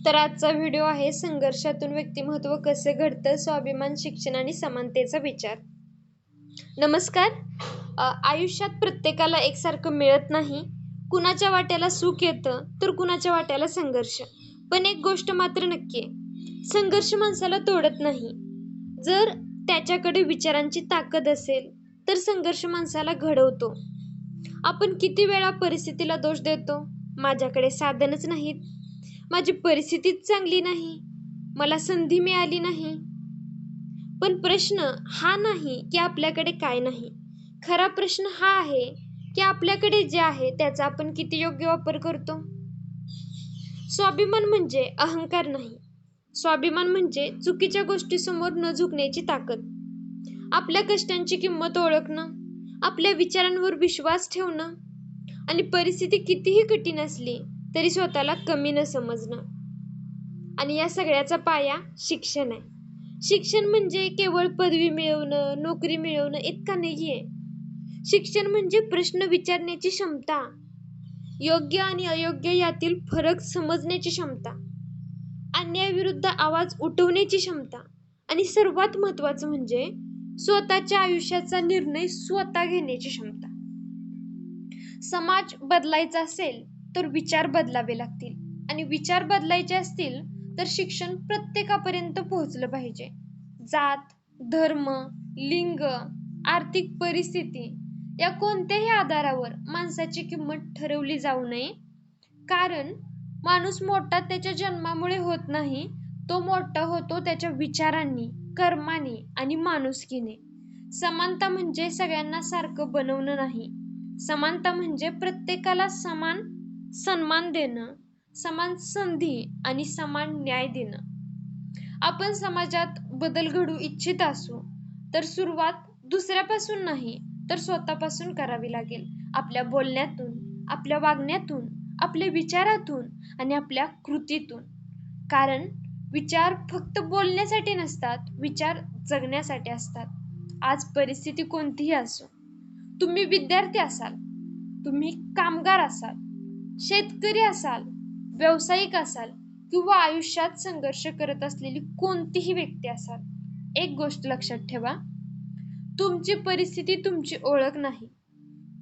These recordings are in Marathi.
तर आजचा व्हिडिओ आहे संघर्षातून व्यक्तिमत्व कसे घडतं, स्वाभिमान, शिक्षण आणि समानतेचा विचार. नमस्कार. आयुष्यात प्रत्येकाला एकसारखं मिळत नाही. कुणाच्या वाट्याला सुख येतं तर कुणाच्या वाट्याला संघर्ष. पण एक गोष्ट मात्र नक्की आहे, संघर्ष माणसाला तोडत नाही. जर त्याच्याकडे विचारांची ताकद असेल तर संघर्ष माणसाला घडवतो. आपण किती वेळा परिस्थितीला दोष देतो, माझ्याकडे साधनच नाहीत, माझी परिस्थितीच चांगली नाही, मला संधी मिळाली नाही. पण प्रश्न हा नाही की आपल्याकडे काय नाही. खरा प्रश्न हा आहे की आपल्याकडे जे आहे त्याचा आपण किती योग्य वापर करतो. स्वाभिमान म्हणजे अहंकार नाही. स्वाभिमान म्हणजे चुकीच्या गोष्टीसमोर न झुकण्याची ताकद. आपल्या कष्टांची किंमत ओळखणं, आपल्या विचारांवर विश्वास ठेवणं आणि परिस्थिती कितीही कठीण असली तरी स्वतःला कमी न समजणं. आणि या सगळ्याचा पाया शिक्षण आहे. शिक्षण म्हणजे केवळ पदवी मिळवणं, नोकरी मिळवणं इतका नाहीये. शिक्षण म्हणजे प्रश्न विचारण्याची क्षमता, योग्य आणि अयोग्य यातील फरक समजण्याची क्षमता, अन्यायाविरुद्ध आवाज उठवण्याची क्षमता आणि सर्वात महत्त्वाचं म्हणजे स्वतःच्या आयुष्याचा निर्णय स्वतः घेण्याची क्षमता. समाज बदलायचा असेल तर विचार बदलावे लागतील आणि विचार बदलायचे असतील तर शिक्षण प्रत्येकापर्यंत पोहोचलं पाहिजे. जात, धर्म, लिंग, आर्थिक परिस्थिती या कोणत्याही आधारावर माणसाची किंमत ठरवली जाऊ नये. कारण माणूस मोठा त्याच्या जन्मामुळे होत नाही, तो मोठा होतो त्याच्या विचारांनी, कर्माने आणि माणुसकीने. समानता म्हणजे सगळ्यांना सारखं बनवणं नाही. समानता म्हणजे प्रत्येकाला समान सन्मान देणं, समान संधी आणि समान न्याय देणं. आपण समाजात बदल घडवू इच्छित असू तर सुरुवात दुसऱ्यापासून नाही तर स्वतःपासून करावी लागेल. आपल्या बोलण्यातून, आपल्या वागण्यातून, आपल्या विचारातून आणि आपल्या कृतीतून. कारण विचार फक्त बोलण्यासाठी नसतात, विचार जगण्यासाठी असतात. आज परिस्थिती कोणतीही असो, तुम्ही विद्यार्थी असाल, तुम्ही कामगार असाल, शेतकरी असाल, व्यावसायिक असाल किंवा आयुष्यात संघर्ष करत असलेली कोणतीही व्यक्ती असाल, एक गोष्ट लक्षात ठेवा, तुमची परिस्थिती तुमची ओळख नाही,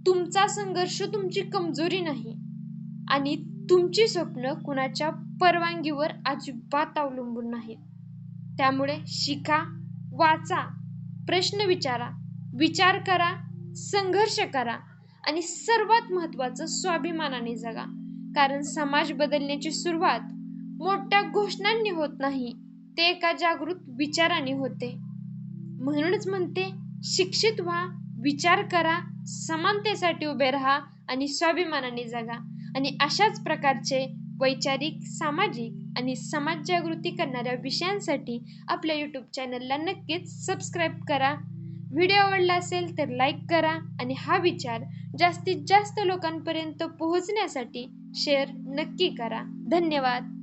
तुमचा संघर्ष तुमची कमजोरी नाही आणि तुमची स्वप्न कुणाच्या परवानगीवर अजिबात अवलंबून नाहीत. त्यामुळे शिका, वाचा, प्रश्न विचारा, विचार करा, संघर्ष करा आणि सर्वात महत्त्वाचं स्वाभिमानाने जगा. कारण समाज बदलण्याची सुरुवात मोठ्या घोषणांनी होत नाही, ते एका जागृत विचाराने होते. म्हणूनच म्हणते, शिक्षित व्हा, विचार करा, समानतेसाठी उभे राहा आणि स्वाभिमानाने जगा. आणि अशाच प्रकारचे वैचारिक, सामाजिक आणि समाज जागृती करणाऱ्या विषयांसाठी आपल्या YouTube चॅनलला नक्कीच सबस्क्राईब करा. व्हिडिओ आवडला असेल तर लाईक करा आणि हा विचार जास्तीत जास्त लोकांपर्यंत पोहोचण्यासाठी शेअर नक्की करा. धन्यवाद.